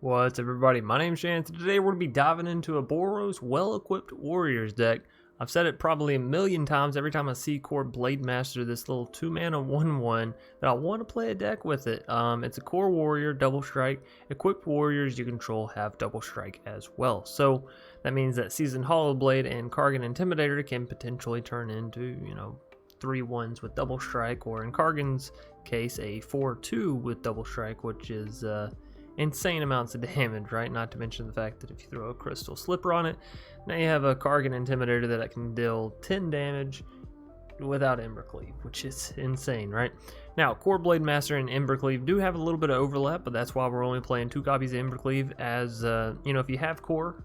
What's up, everybody? My name's Shannon. Today we're going to be diving into a Boros well-equipped Warriors deck. I've said it probably a million times every time I see Kor Blademaster, this little 2-mana 1/1, that I want to play a deck with it. It's a Kor Warrior, double strike. Equipped Warriors you control have double strike as well. So that means that Seasoned Hallowblade and Kargan Intimidator can potentially turn into, 3/1s with double strike, or in Kargan's case, a 4/2 with double strike, which is insane amounts of damage, right? Not to mention the fact that if you throw a crystal slipper on it, now you have a Kargan Intimidator that can deal 10 damage without Embercleave, which is insane, right? Now, Kor Blademaster and Embercleave do have a little bit of overlap, but that's why we're only playing 2 copies of Embercleave, as, if you have Kor,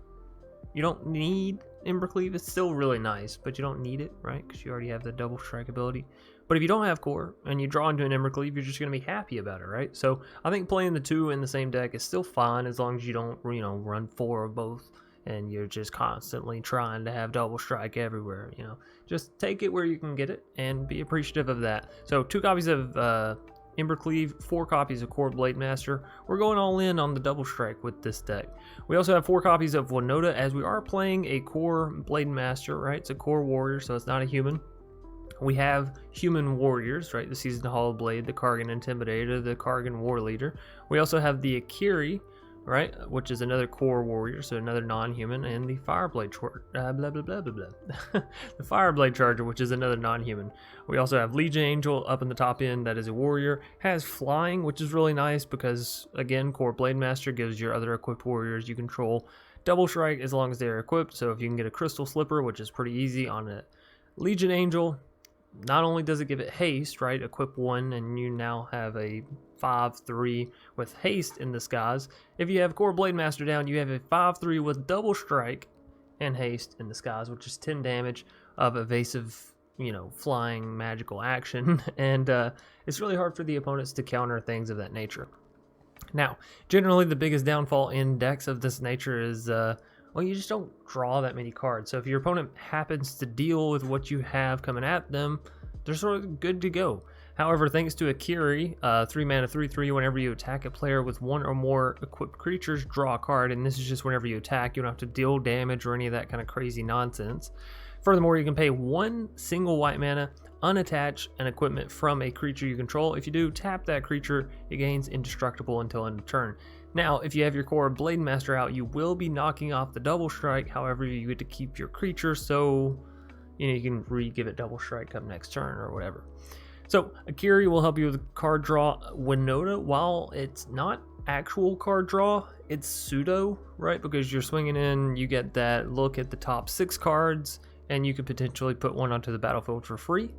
you don't need Embercleave. It's still really nice, but you don't need it, right? Because you already have the double strike ability. But if you don't have Kor and you draw into an Embercleave, you're just going to be happy about it, right? So I think playing the 2 in the same deck is still fine as long as you don't, run 4 of both and you're just constantly trying to have double strike everywhere, Just take it where you can get it and be appreciative of that. So 2 copies of Embercleave, 4 copies of Kor Blademaster. We're going all in on the double strike with this deck. We also have 4 copies of Winota, as we are playing a Kor Blademaster, right? It's a Kor Warrior, so it's not a human. We have human warriors, right? The Seasoned Hallowblade, the Kargan Intimidator, the Kargan Warleader. We also have the Akiri, right? Which is another Kor Warrior, so another non-human, and the Fireblade the Fireblade Charger, which is another non-human. We also have Legion Angel up in the top end, that is a warrior. Has flying, which is really nice because, again, Kor Blademaster gives your other equipped warriors you control double strike as long as they're equipped. So if you can get a crystal slipper, which is pretty easy on a Legion Angel, not only does it give it haste, right? Equip 1 and you now have a 5/3 with haste in the skies. If you have Kor Blademaster down, you have a 5/3 with double strike and haste in the skies, which is 10 damage of evasive, flying magical action. And it's really hard for the opponents to counter things of that nature. Now, generally the biggest downfall in decks of this nature is well, you just don't draw that many cards. So if your opponent happens to deal with what you have coming at them, they're sort of good to go. However, thanks to Akiri, 3-mana 3/3, whenever you attack a player with 1 or more equipped creatures, draw a card. And this is just whenever you attack. You don't have to deal damage or any of that kind of crazy nonsense. Furthermore, you can pay 1 single white mana, unattach an equipment from a creature you control. If you do, tap that creature. It gains indestructible until end of turn. Now, if you have your Kor Blademaster out, you will be knocking off the double strike. However, you get to keep your creature, so you can give it double strike come next turn or whatever. So Akiri will help you with card draw. Winota, while it's not actual card draw, it's pseudo, right? Because you're swinging in, you get that look at the top 6 cards, and you could potentially put 1 onto the battlefield for free.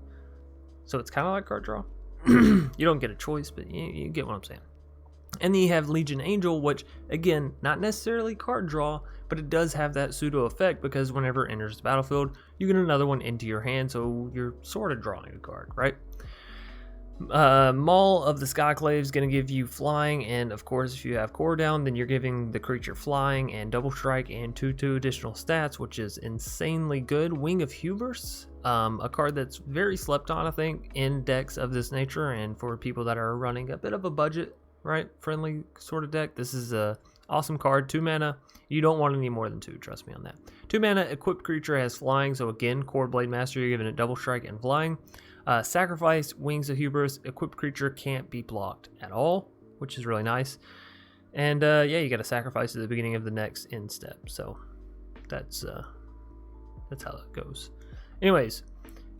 So it's kind of like card draw. You don't get a choice, but you get what I'm saying. And then you have Legion Angel, which, again, not necessarily card draw, but it does have that pseudo effect because whenever it enters the battlefield, you get another one into your hand, so you're sort of drawing a card, right? Maul of the Skyclaves is going to give you flying, and of course, if you have Kor down, then you're giving the creature flying and double strike and 2/2 additional stats, which is insanely good. Wings of Hubris, a card that's very slept on, I think, in decks of this nature, and for people that are running a bit of a budget, right, friendly sort of deck, this is a awesome card. 2 mana, you don't want any more than 2, trust me on that. 2 mana, equipped creature has flying, so again, Kor Blademaster, you're giving it double strike and flying. Sacrifice Wings of Hubris, equipped creature can't be blocked at all, which is really nice. And yeah, you got to sacrifice at the beginning of the next end step, so that's how that goes. Anyways,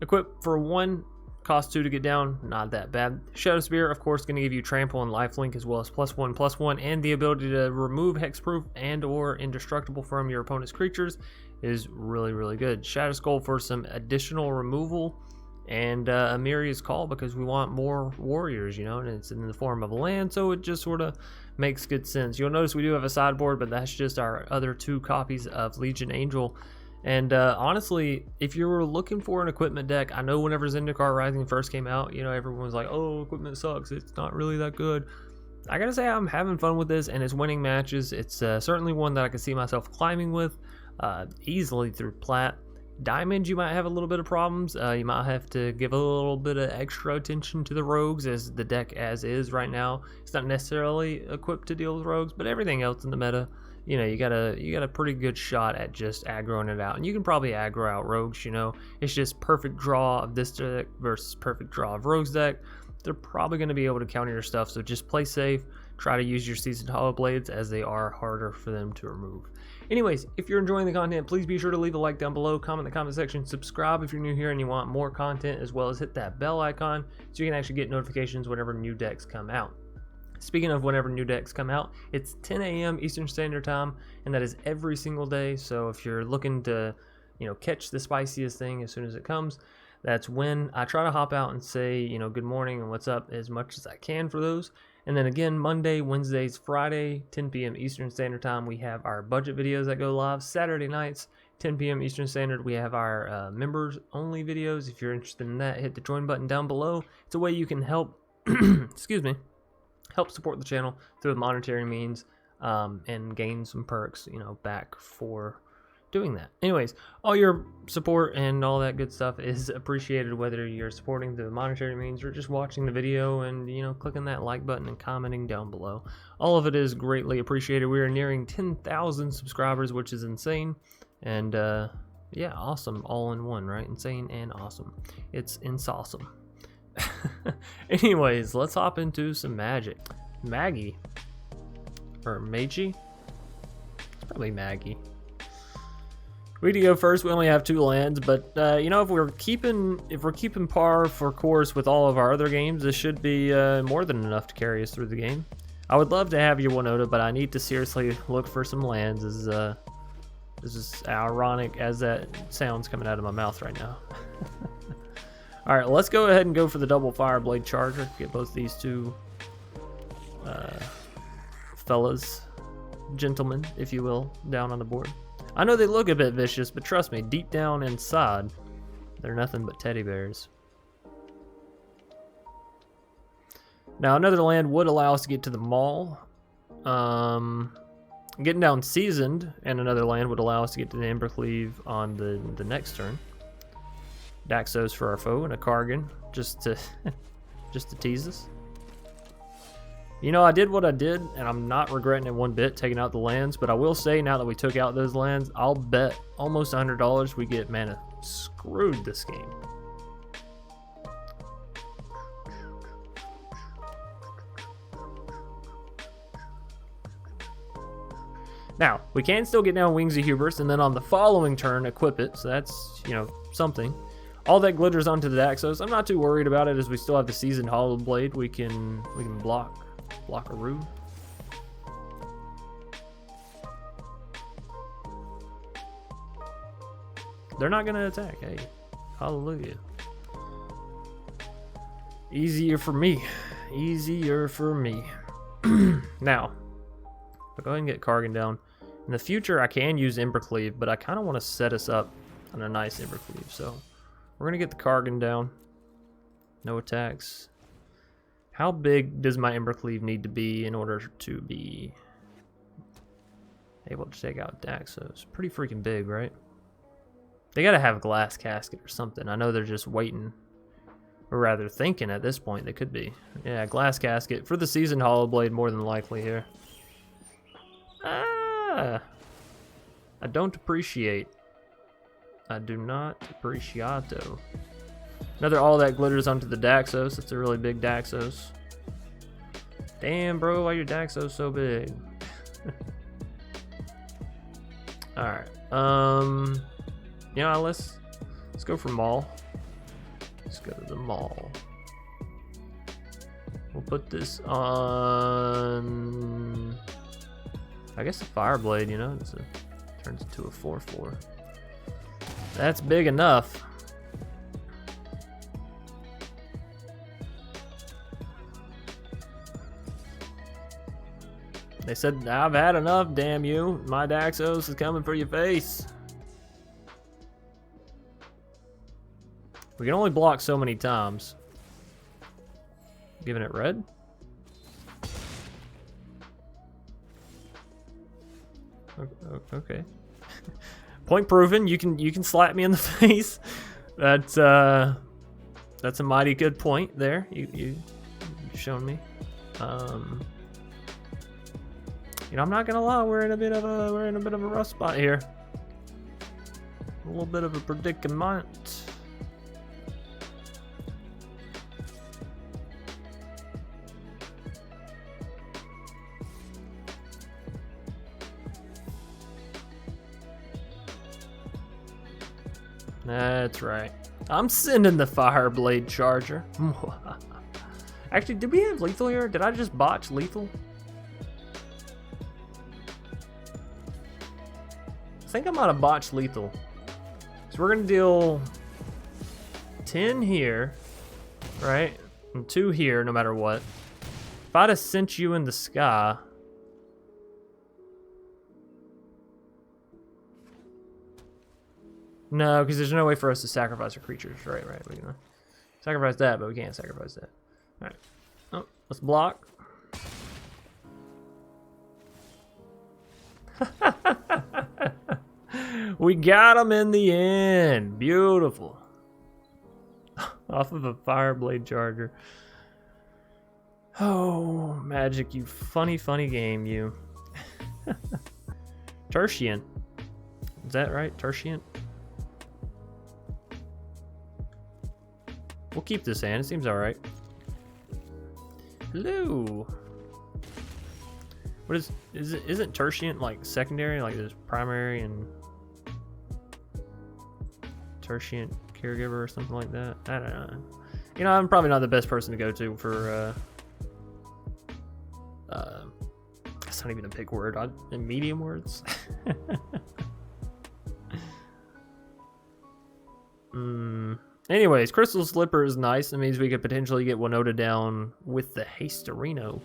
equip for 1, cost 2 to get down, not that bad. Shadowspear, of course, going to give you trample and lifelink, as well as +1/+1, and the ability to remove hexproof and or indestructible from your opponent's creatures is really, really good. Shatterskull for some additional removal, and Emeria's Call because we want more warriors, and it's in the form of a land, so it just sort of makes good sense. You'll notice we do have a sideboard, but that's just our other 2 copies of Legion Angel. And honestly, if you were looking for an equipment deck, I know whenever Zendikar Rising first came out, everyone was like, oh, equipment sucks, it's not really that good. I gotta say, I'm having fun with this, and it's winning matches. It's certainly one that I can see myself climbing with easily through Plat. Diamonds, you might have a little bit of problems. You might have to give a little bit of extra attention to the rogues, as the deck as is right now. It's not necessarily equipped to deal with rogues, but everything else in the meta, you know, you got a pretty good shot at just aggroing it out. And you can probably aggro out rogues, you know. It's just perfect draw of this deck versus perfect draw of rogues deck. They're probably going to be able to counter your stuff, so just play safe. Try to use your Seasoned Hallowblades, as they are harder for them to remove. Anyways, if you're enjoying the content, please be sure to leave a like down below, comment in the comment section, subscribe if you're new here and you want more content, as well as hit that bell icon so you can actually get notifications whenever new decks come out. Speaking of whenever new decks come out, it's 10 a.m. Eastern Standard Time, and that is every single day. So if you're looking to, you know, catch the spiciest thing as soon as it comes, that's when I try to hop out and say, you know, good morning and what's up as much as I can for those. And then again, Monday, Wednesdays, Friday, 10 p.m. Eastern Standard Time, we have our budget videos that go live. Saturday nights, 10 p.m. Eastern Standard, we have our members-only videos. If you're interested in that, hit the join button down below. It's a way you can help, excuse me, help support the channel through monetary means and gain some perks, you know, back for doing that. Anyways, all your support and all that good stuff is appreciated, whether you're supporting the monetary means or just watching the video and, you know, clicking that like button and commenting down below. All of it is greatly appreciated. We are nearing 10,000 subscribers, which is insane. And yeah, awesome all in one, right? Insane and awesome. It's insawesome. Anyways, let's hop into some magic. Maggie or Magi? It's probably Maggie. We need to go first. We only have 2 lands, but you know, if we're keeping par for course with all of our other games, this should be more than enough to carry us through the game. I would love to have your Winota, but I need to seriously look for some lands. This is ironic as that sounds coming out of my mouth right now. All right, let's go ahead and go for the double Fireblade Charger. Get both these two fellas, gentlemen, if you will, down on the board. I know they look a bit vicious, but trust me, deep down inside, they're nothing but teddy bears. Now, another land would allow us to get to the Maul. Getting down Seasoned and another land would allow us to get to the Embercleave on the next turn. Daxos for our foe and a Kargan, just to tease us. You know, I did what I did, and I'm not regretting it one bit, taking out the lands, but I will say, now that we took out those lands, I'll bet almost $100 we get mana screwed this game. Now, we can still get down Wings of Hubris, and then on the following turn, equip it, so that's, you know, something. All that glitters onto the Daxos. I'm not too worried about it, as we still have the Seasoned Hallowblade. We can block a rune. They're not gonna attack. Hey, hallelujah. Easier for me. Easier for me. Now, I'll go ahead and get Kargan down. In the future, I can use Embercleave, but I kind of want to set us up on a nice Embercleave. So we're gonna get the Kargan down. No attacks. How big does my Embercleave need to be in order to be able to take out Daxos? Pretty freaking big, right? They gotta have a glass casket or something. I know they're just waiting, or rather thinking at this point they could be. Yeah, glass casket for the Seasoned Hallowblade more than likely here. Ah! I don't appreciate. I do not appreciato. Another all that glitters onto the Daxos. It's a really big Daxos. Damn, bro, why your Daxos so big? Alright. You know, let's go for Maul. Let's go to the Maul. We'll put this on, I guess, a Fireblade, you know, turns into a 4/4. That's big enough. They said, I've had enough, damn you. My Daxos is coming for your face. We can only block so many times. Giving it red? Okay. Point proven. You can slap me in the face. That's a mighty good point there. You've shown me. You know, I'm not gonna lie. We're in a bit of a rough spot here. A little bit of a predicament. That's right. I'm sending the Fireblade Charger. Actually, did we have lethal here? Did I just botch lethal? I think I might have botched lethal. So we're gonna deal 10 here, right? And 2 here, no matter what. If I'd have sent you in the sky. No, because there's no way for us to sacrifice our creatures. Right. We're gonna sacrifice that, but we can't sacrifice that. Alright. Oh, let's block. We got him in the end. Beautiful. Off of a Fireblade Charger. Oh, Magic, you funny game, you. Tertian. Is that right? Tertian? We'll keep this hand. It seems alright. Hello. What isn't Tertian like secondary? Like there's primary and Tertian caregiver or something like that? I don't know. You know, I'm probably not the best person to go to for that's not even a big word. Medium words. Anyways, Crystal Slipper is nice. That means we could potentially get Winota down with the Hastorino.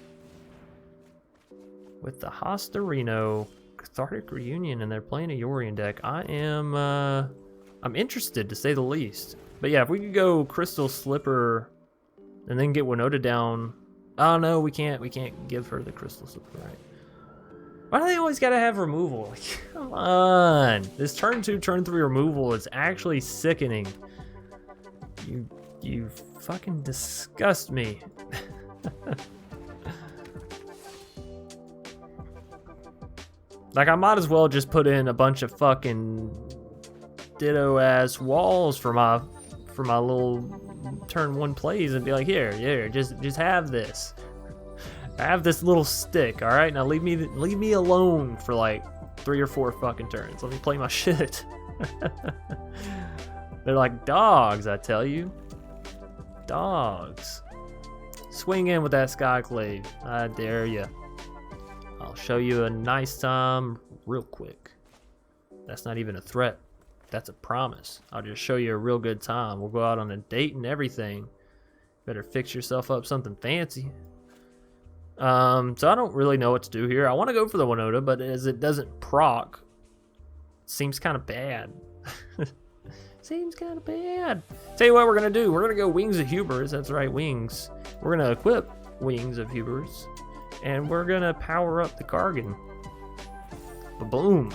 With the Hastorino Cathartic Reunion, and they're playing a Yorion deck. I'm interested, to say the least. But yeah, if we could go Crystal Slipper and then get Winota down. Oh no, we can't give her the Crystal Slipper, right? Why do they always gotta have removal? Like, come on. This turn 2, turn 3 removal is actually sickening. You fucking disgust me. Like, I might as well just put in a bunch of fucking ditto ass walls for my little turn 1 plays and be like, here, just have this. Have this little stick, all right? Now leave me alone for like 3 or 4 fucking turns. Let me play my shit. They're like dogs, I tell you. Dogs. Swing in with that Skyclave. I dare ya. I'll show you a nice time real quick. That's not even a threat. That's a promise. I'll just show you a real good time. We'll go out on a date and everything. Better fix yourself up something fancy. So I don't really know what to do here. I want to go for the Winota, but as it doesn't proc, it seems kind of bad. Seems kind of bad. Tell you what we're going to do. We're going to go Wings of Hubris. That's right, Wings. We're going to equip Wings of Hubris. And we're going to power up the Kargan. Boom.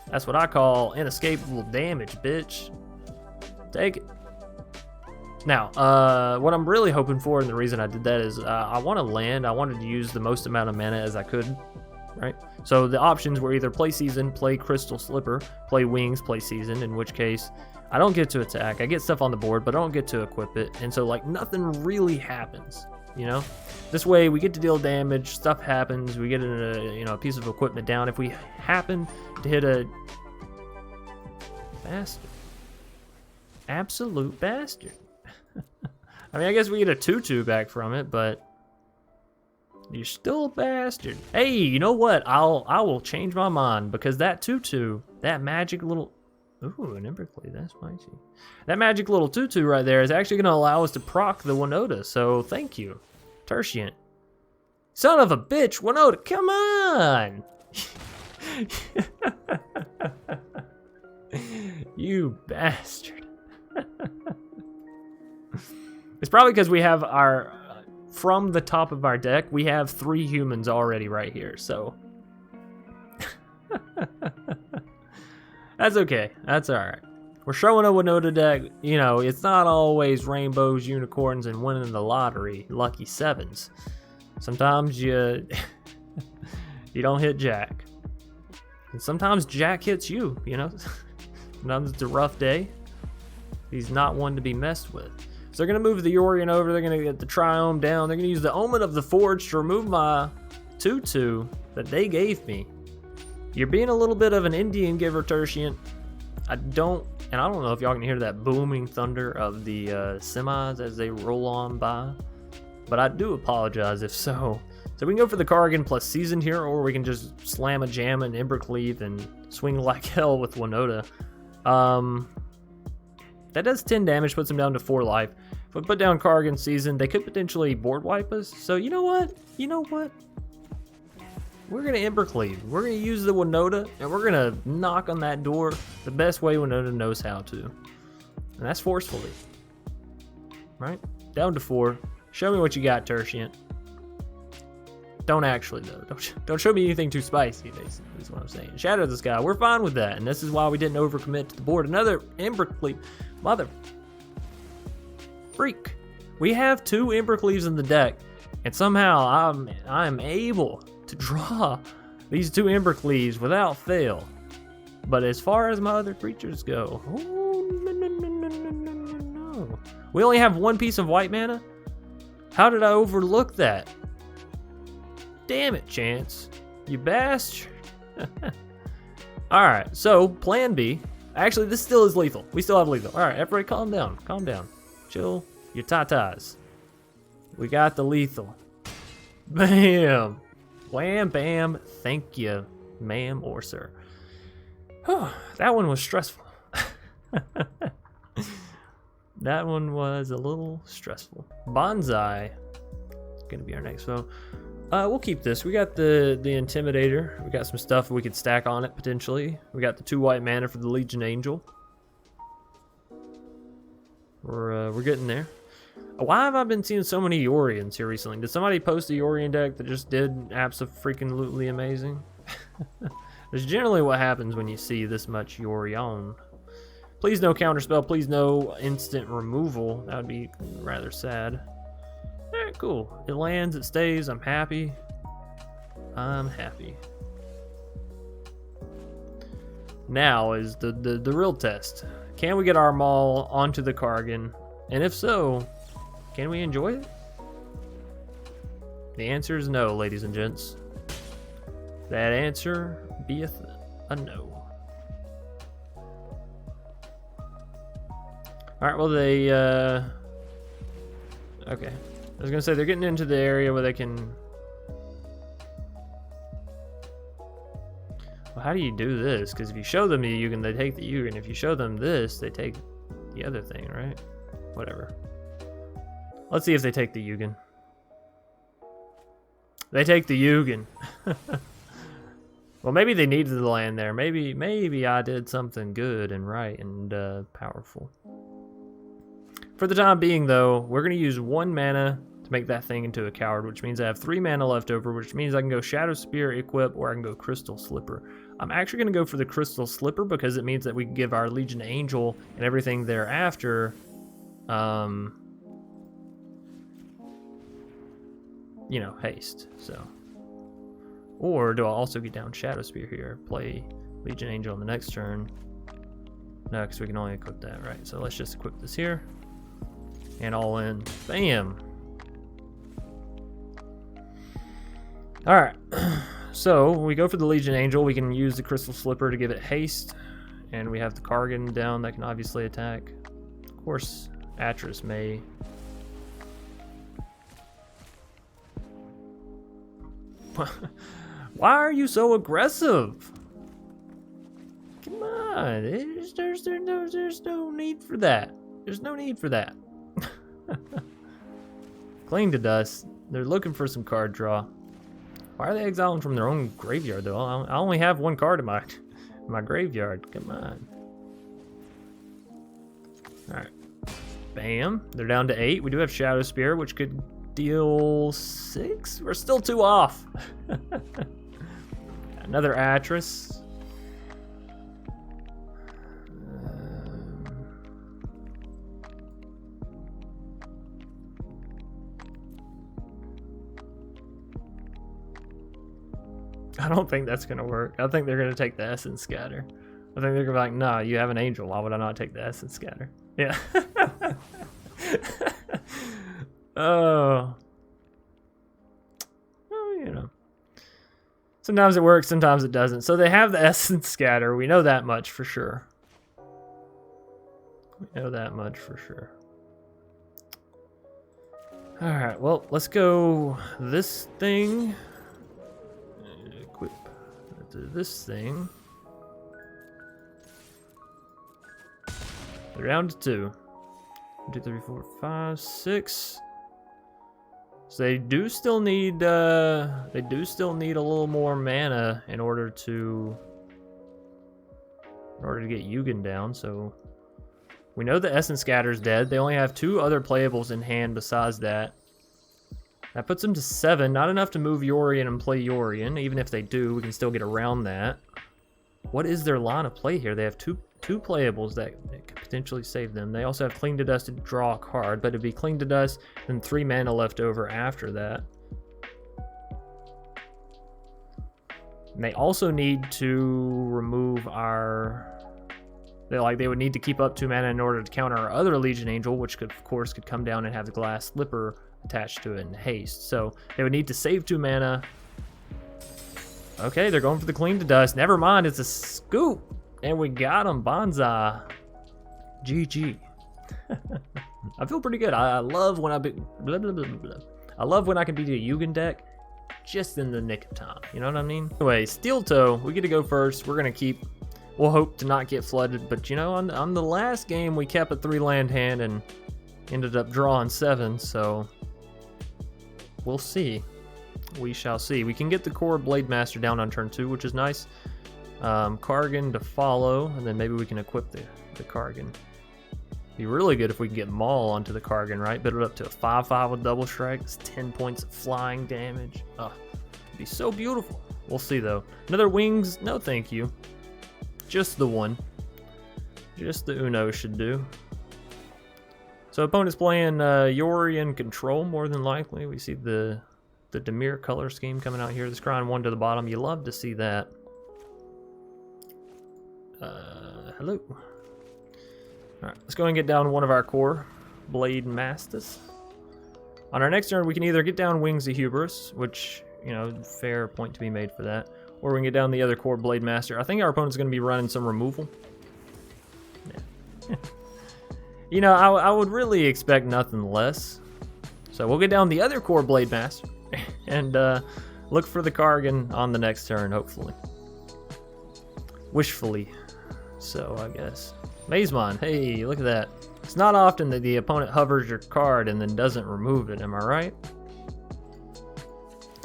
That's what I call inescapable damage, bitch. Take it. Now, what I'm really hoping for, and the reason I did that is I want to land. I wanted to use the most amount of mana as I could, right? So the options were either play Season, play Crystal Slipper, play Wings, play Season, in which case I don't get to attack. I get stuff on the board, but I don't get to equip it. And so, like, nothing really happens, you know? This way, we get to deal damage, stuff happens, we get a piece of equipment down. If we happen to hit a bastard, absolute bastard. I mean, I guess we get a 2/2 back from it, but you're still a bastard. Hey, you know what? I will change my mind, because that 2/2, that magic little, ooh, an Embercleave, that's spicy. That magic little 2/2 right there is actually going to allow us to proc the Winota. So thank you, Tertian. Son of a bitch, Winota, come on! You bastard. It's probably because we have our, from the top of our deck, we have 3 humans already right here, so. That's okay. That's alright. We're showing a Winota deck. You know, it's not always rainbows, unicorns, and winning the lottery, lucky sevens. Sometimes you you don't hit Jack. And sometimes Jack hits you, you know? Sometimes it's a rough day. He's not one to be messed with. So they're going to move the Yorion over. They're going to get the Triome down. They're going to use the Omen of the Forge to remove my 2/2 that they gave me. You're being a little bit of an Indian giver, Tertiant. I don't know if y'all can hear that booming thunder of the semis as they roll on by. But I do apologize if so. So we can go for the Kargan plus Seasoned here, or we can just slam a jam and Embercleave and swing like hell with Winota. That does 10 damage, puts him down to 4 life. If we put down Kargan Seasoned, they could potentially board wipe us. So you know what? We're going to Embercleave. We're going to use the Winota, and we're going to knock on that door the best way Winota knows how to. And that's forcefully. Right? Down to 4. Show me what you got, Tertiant. Don't actually, though. Don't show me anything too spicy, basically, is what I'm saying. Shadow the Sky, we're fine with that, and this is why we didn't overcommit to the board. Another Embercleave. Mother freak. We have 2 Embercleaves in the deck, and somehow I'm able to draw these 2 Embercleaves without fail. But as far as my other creatures go, oh, no. We only have 1 piece of white mana? How did I overlook that? Damn it, Chance. You bastard. Alright, so plan B. Actually, this still is lethal. We still have lethal. Alright, everybody calm down. Calm down. Chill your tatas. We got the lethal. Bam. Wham, bam. Thank you, ma'am or sir. That one was stressful. That one was a little stressful. Bonsai. Gonna be our next foe. We'll keep this. We got the Intimidator. We got some stuff we could stack on it potentially. We got the 2 white mana for the Legion Angel. We're getting there. Why have I been seeing so many Yorions here recently? Did somebody post a Yorion deck that just did abso-freaking-lutely amazing? That's generally what happens when you see this much Yorion. Please no counterspell. Please no instant removal. That would be rather sad. Alright, cool. It lands, it stays, I'm happy. I'm happy. Now is the real test. Can we get our Maul onto the Kargan? And if so, can we enjoy it? The answer is no, ladies and gents. That answer beeth a no. Alright, well they, okay. I was gonna say, they're getting into the area where they can... Well, how do you do this? Because if you show them the Yugen, they take the Yugen. If you show them this, they take the other thing, right? Whatever. Let's see if they take the Yugen. They take the Yugen. Well, maybe they needed the land there. Maybe I did something good and right and powerful. For the time being, though, we're going to use 1 mana to make that thing into a coward, which means I have 3 mana left over, which means I can go Shadowspear, equip, or I can go Crystal Slipper. I'm actually going to go for the Crystal Slipper because it means that we can give our Legion Angel and everything thereafter, you know, haste. So, or do I also get down Shadowspear here, play Legion Angel on the next turn? No, because we can only equip that, right? So let's just equip this here. And all in. Bam! Alright. So, we go for the Legion Angel. We can use the Crystal Slipper to give it haste. And we have the Kargan down that can obviously attack. Of course, Atris may. Why are you so aggressive? Come on. There's no need for that. There's no need for that. Cling to dust. They're looking for some card draw. Why are they exiling from their own graveyard though? I only have 1 card in my graveyard. Come on. Alright. Bam. They're down to 8. We do have Shadowspear, which could deal 6. We're still 2 off. Another Atris. I don't think that's gonna work. I think they're gonna take the Essence Scatter. I think they're gonna be like, nah, you have an Angel. Why would I not take the Essence Scatter? Yeah. Oh. Well, you know. Sometimes it works, sometimes it doesn't. So they have the Essence Scatter. We know that much for sure. We know that much for sure. Alright, well, let's go this thing. Equip this thing. They're down to 2. 1, 2, 3, 4, 5, 6. So they do still need a little more mana in order to get Yugen down. So we know the Essence Scatter's dead. They only have 2 other playables in hand besides that. That puts them to 7. Not enough to move Yorion and play Yorion. Even if they do, we can still get around that. What is their line of play here? They have two playables that could potentially save them. They also have Cling to Dust to draw a card, but it'd be Cling to Dust and 3 mana left over after that. And they also need to remove our... They would need to keep up 2 mana in order to counter our other Legion Angel, which could, of course, could come down and have the Glass Slipper attached to it in haste. So they would need to save 2 mana. Okay, they're going for the Cling to Dust. Never mind, it's a scoop. And we got him, Bonsai. GG. I feel pretty good. I love when I love when I can beat a Yugen deck just in the nick of time. You know what I mean? Anyway, Steel Toe, we get to go first. We're gonna keep. We'll hope to not get flooded, but you know, on the last game we kept a 3-land hand and ended up drawing 7. So we'll see. We shall see. We can get the Kor Blademaster down on turn 2, which is nice. Kargan to follow, and then maybe we can equip the Kargan. Be really good if we can get Maul onto the Kargan, right? Build it up to a 5/5 with double strike. It's 10 points of flying damage. Oh, it'd be so beautiful. We'll see though. Another Wings? No, thank you. Just the one. Just the Uno should do. So opponent's playing Yorion Control more than likely. We see the Dimir color scheme coming out here. The Scrying 1 to the bottom. You love to see that. Hello. Alright, let's go and get down one of our Kor Blademasters. On our next turn, we can either get down Wings of Hubris, which, you know, fair point to be made for that, or we can get down the other Kor Blademaster. I think our opponent's going to be running some removal. Yeah. You know, I would really expect nothing less. So we'll get down the other Kor Blademaster and look for the Kargan on the next turn, hopefully. Wishfully. So, I guess. Mazemon, hey, look at that. It's not often that the opponent hovers your card and then doesn't remove it, am I right?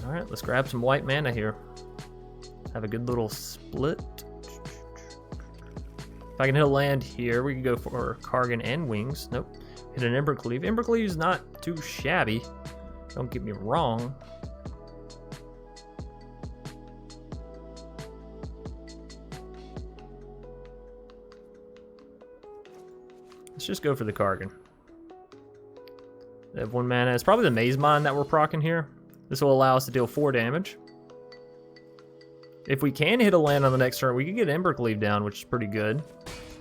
Alright, let's grab some white mana here. Have a good little split. If I can hit a land here, we can go for Kargan and Wings. Nope. Hit an Embercleave. Embercleave's not too shabby. Don't get me wrong. Let's just go for the Kargan. They have 1 mana. It's probably the Mazemon that we're proccing here. This will allow us to deal 4 damage. If we can hit a land on the next turn, we can get Embercleave down, which is pretty good.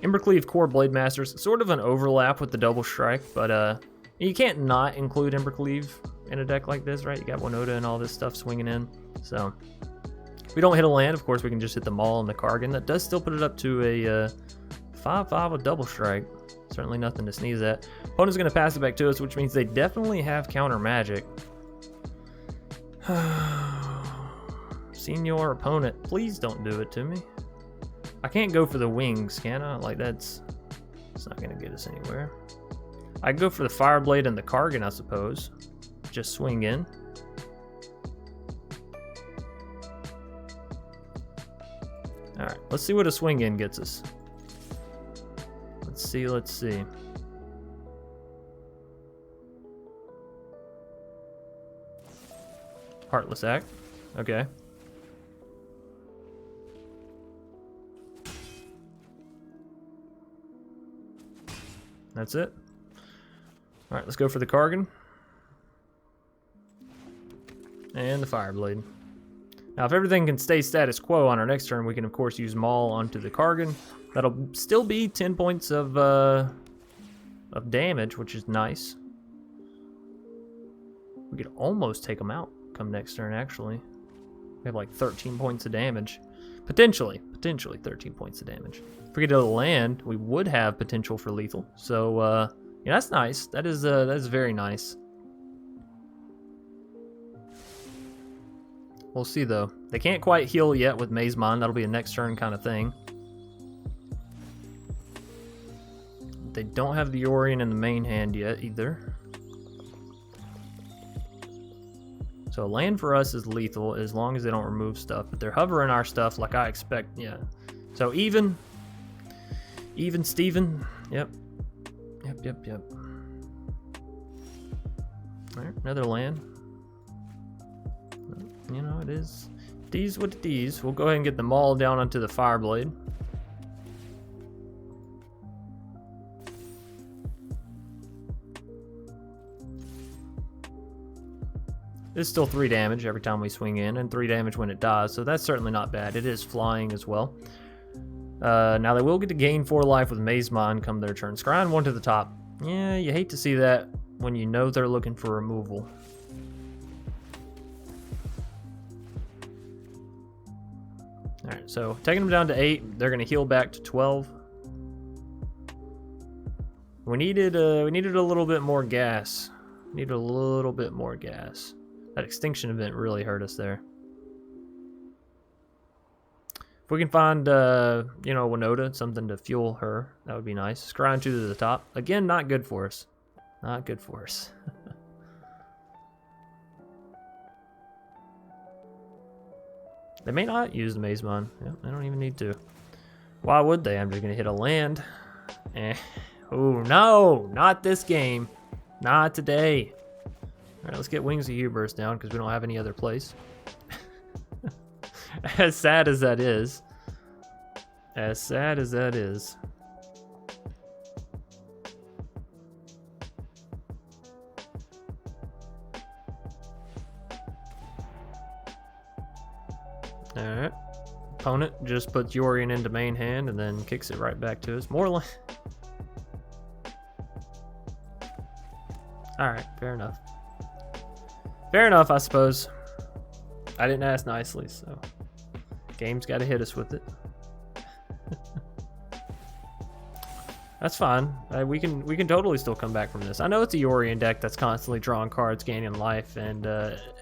Embercleave, Kor Blademasters, sort of an overlap with the double strike, but you can't not include Embercleave in a deck like this, right? You got Winota and all this stuff swinging in. So if we don't hit a land, of course, we can just hit the Maul and the Kargan. That does still put it up to a 5/5 with double strike. Certainly nothing to sneeze at. Opponent's going to pass it back to us, which means they definitely have counter magic. Senior opponent, please don't do it to me. I can't go for the Wings, can I? Like, it's not going to get us anywhere. I can go for the Fireblade and the Kargan, I suppose. Just swing in. Alright, let's see what a swing in gets us. Let's see. Heartless Act. Okay. That's it. Alright, let's go for the Kargan. And the Fireblade. Now, if everything can stay status quo on our next turn, we can, of course, use Maul onto the Kargan. That'll still be 10 points of damage, which is nice. We could almost take them out come next turn, actually. We have like 13 points of damage. Potentially 13 points of damage. If we get to the land, we would have potential for lethal. So, yeah, that's nice. That is very nice. We'll see, though. They can't quite heal yet with Maze Mind. That'll be a next turn kind of thing. They don't have the Orion in the main hand yet, either. So land for us is lethal as long as they don't remove stuff. But they're hovering our stuff like I expect, yeah. So even Steven. Yep. Alright, another land. You know, it is D's with D's. We'll go ahead and get the Maul down onto the Fireblade. It's still 3 damage every time we swing in, and 3 damage when it dies, so that's certainly not bad. It is flying as well. Now they will get to gain 4 life with Maze Mind come their turn. Scrying 1 to the top. Yeah, you hate to see that when you know they're looking for removal. Alright, so taking them down to 8, they're going to heal back to 12. We needed a little bit more gas. Needed a little bit more gas. That extinction event really hurt us there. If we can find, you know, Winota, something to fuel her, that would be nice. Scrying 2 to the top. Again, not good for us. Not good for us. They may not use the Maze Mind. Yeah, they don't even need to. Why would they? I'm just going to hit a land. Oh, no! Not this game. Not today. Alright, let's get Wings of Hubris down because we don't have any other place. As sad as that is. As sad as that is. Alright. Opponent just puts Yorion into main hand and then kicks it right back to us. More like... Alright, fair enough. Fair enough, I suppose. I didn't ask nicely, so... Game's gotta hit us with it. That's fine. We can totally still come back from this. I know it's a Yorion deck that's constantly drawing cards, gaining life, and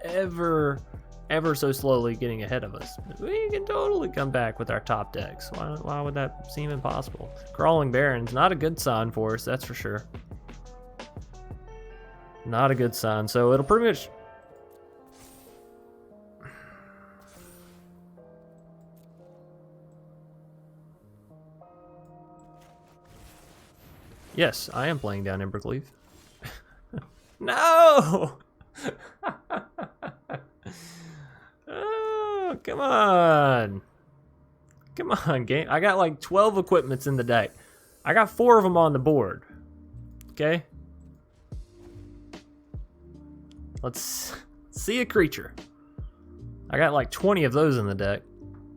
ever so slowly getting ahead of us. We can totally come back with our top decks. Why would that seem impossible? Crawling Baron's not a good sign for us, that's for sure. Not a good sign. So it'll pretty much... Yes, I am playing down Embercleave. No! Oh, come on. Come on, game. I got like 12 equipments in the deck. I got 4 of them on the board. Okay? Let's see a creature. I got like 20 of those in the deck.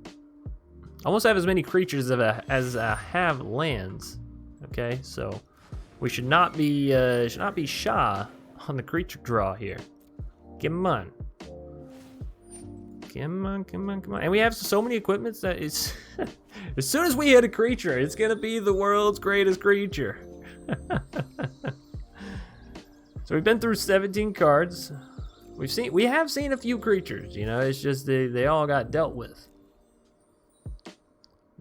I almost have as many creatures as I have lands. Okay, so we should not be shy on the creature draw here. Come on. Come on. And we have so many equipments that it's... as soon as we hit a creature, it's going to be the world's greatest creature. So we've been through 17 cards. We have seen a few creatures, you know, it's just they all got dealt with.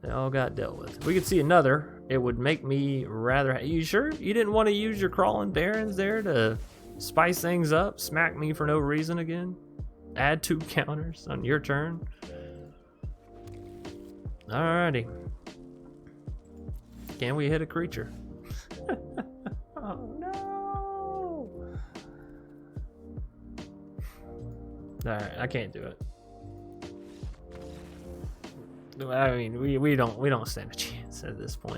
They all got dealt with. If we could see another, it would make me rather... You sure you didn't want to use your Crawling Barons there to spice things up? Smack me for no reason again? Add 2 counters on your turn? Alrighty. Can we hit a creature? Oh no! Alright, I can't do it. I mean, we don't stand a chance at this point.